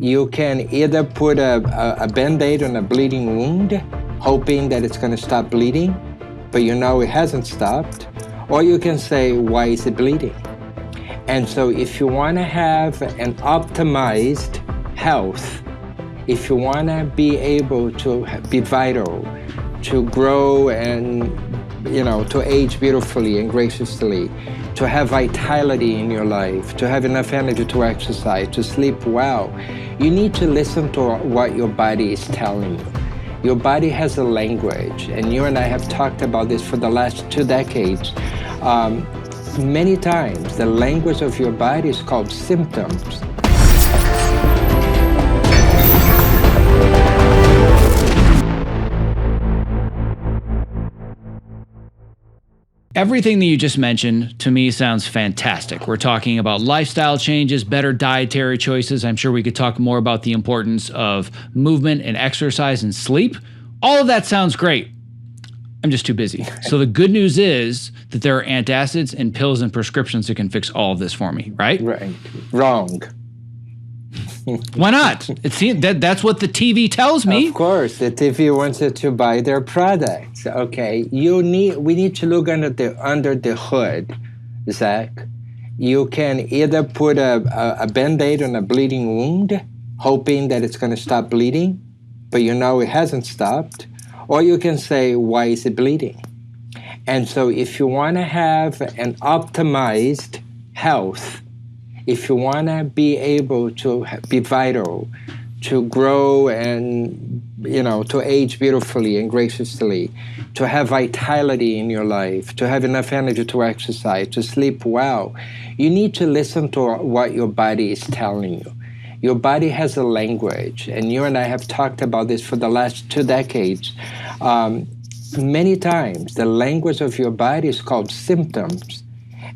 You can either put a Band-Aid on a bleeding wound, hoping that it's going to stop bleeding, but you know it hasn't stopped, or you can say, why is it bleeding? And so if you want to have an optimized health, if you want to be able to be vital, to grow and, to age beautifully and graciously, to have vitality in your life, to have enough energy to exercise, to sleep well, you need to listen to what your body is telling you. Your body has a language, and you and I have talked about this for the last 2 decades. Many times, the language of your body is called symptoms. Everything that you just mentioned to me sounds fantastic. We're talking about lifestyle changes, better dietary choices. I'm sure we could talk more about the importance of movement and exercise and sleep. All of that sounds great. I'm just too busy. So the good news is that there are antacids and pills and prescriptions that can fix all of this for me, right? Right. Wrong. Why not? That's what the TV tells me. Of course, the TV wants you to buy their products. Okay, we need to look under the hood, Zach. You can either put a Band-Aid on a bleeding wound, hoping that it's going to stop bleeding, but you know it hasn't stopped, or you can say, why is it bleeding? And so if you want to have an optimized health, if you want to be able to be vital, to grow and, to age beautifully and graciously, to have vitality in your life, to have enough energy to exercise, to sleep well, you need to listen to what your body is telling you. Your body has a language, and you and I have talked about this for the last 2 decades. Many times, the language of your body is called symptoms.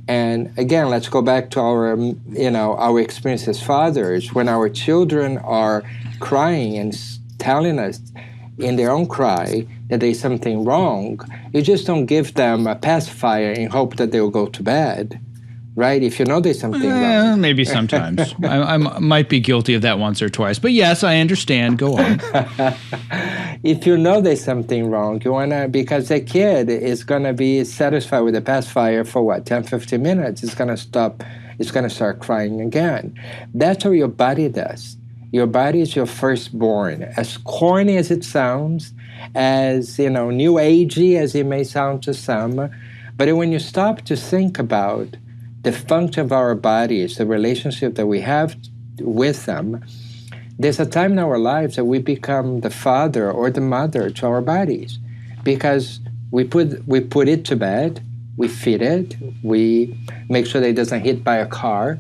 And again, let's go back to our experience as fathers. When our children are crying and telling us in their own cry that there's something wrong, you just don't give them a pacifier and hope that they'll go to bed, right? If you know there's something wrong. Maybe sometimes. I might be guilty of that once or twice. But yes, I understand. Go on. If you know there's something wrong, because the kid is going to be satisfied with the pacifier for 10, 15 minutes. It's going to stop. It's going to start crying again. That's what your body does. Your body is your firstborn. As corny as it sounds, as, new agey as it may sound to some, but when you stop to think about the function of our bodies, the relationship that we have with them, there's a time in our lives that we become the father or the mother to our bodies, because we put it to bed, we feed it, we make sure that it doesn't hit by a car,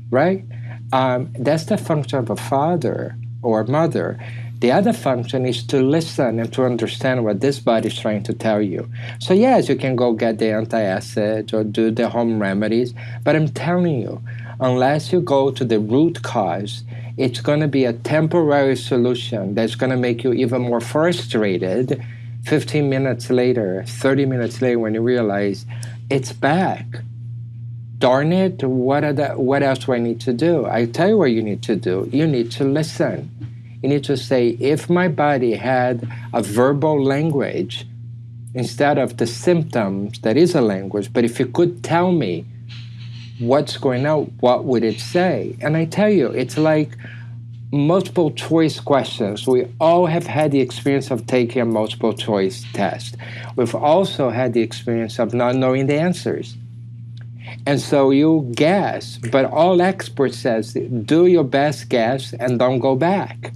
right? That's the function of a father or mother. The other function is to listen and to understand what this body is trying to tell you. So yes, you can go get the antacid or do the home remedies, but I'm telling you, unless you go to the root cause, it's going to be a temporary solution that's going to make you even more frustrated 15 minutes later, 30 minutes later, when you realize it's back. Darn it, what else do I need to do? I tell you what you need to do. You need to listen. You need to say, if my body had a verbal language instead of the symptoms that is a language, but if you could tell me what's going on, what would it say? And I tell you, it's like multiple choice questions. We all have had the experience of taking a multiple choice test. We've also had the experience of not knowing the answers. And so you guess, but all experts says, do your best guess and don't go back.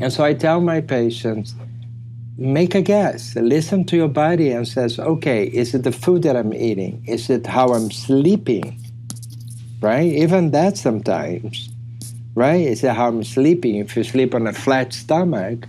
And so I tell my patients, make a guess. Listen to your body and says, okay, is it the food that I'm eating? Is it how I'm sleeping? Right? Even that sometimes, right? Is it how I'm sleeping? If you sleep on a flat stomach,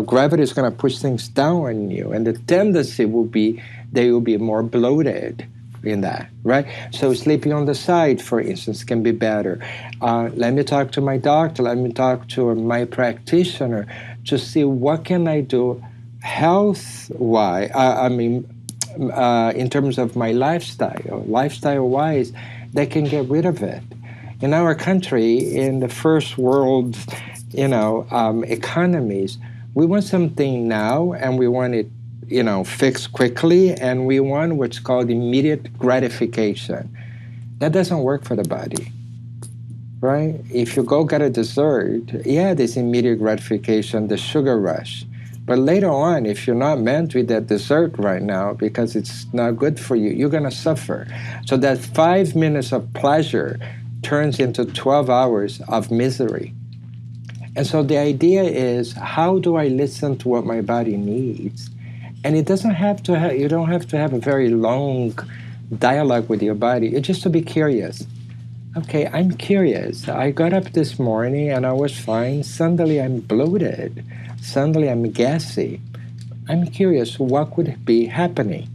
gravity is going to push things down on you. And the tendency will be they will be more bloated in that, right? So sleeping on the side, for instance, can be better. Let me talk to my doctor. Let me talk to my practitioner to see what can I do health-wise, in terms of my lifestyle-wise, that can get rid of it. In our country, in the first world, economies, we want something now, and we want it, fixed quickly, and we want what's called immediate gratification. That doesn't work for the body, right? If you go get a dessert, yeah, there's immediate gratification, the sugar rush. But later on, if you're not meant with that dessert right now because it's not good for you, you're going to suffer. So that 5 minutes of pleasure turns into 12 hours of misery. And so the idea is, how do I listen to what my body needs? And it doesn't have to have, you don't have to have a very long dialogue with your body. It's just to be curious. Okay, I'm curious. I got up this morning and I was fine. Suddenly I'm bloated. Suddenly I'm gassy. I'm curious, what could be happening?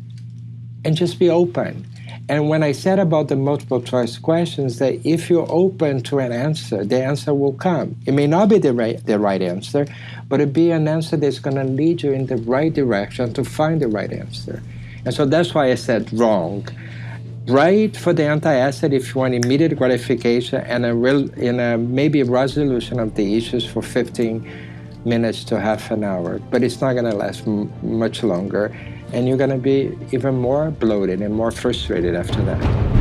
And just be open. And when I said about the multiple choice questions, that if you're open to an answer, the answer will come. It may not be the right answer, but it'll be an answer that's going to lead you in the right direction to find the right answer. And so that's why I said wrong. Right for the antacid if you want immediate gratification and maybe resolution of the issues for 15 minutes to half an hour, but it's not going to last much longer, and you're going to be even more bloated and more frustrated after that.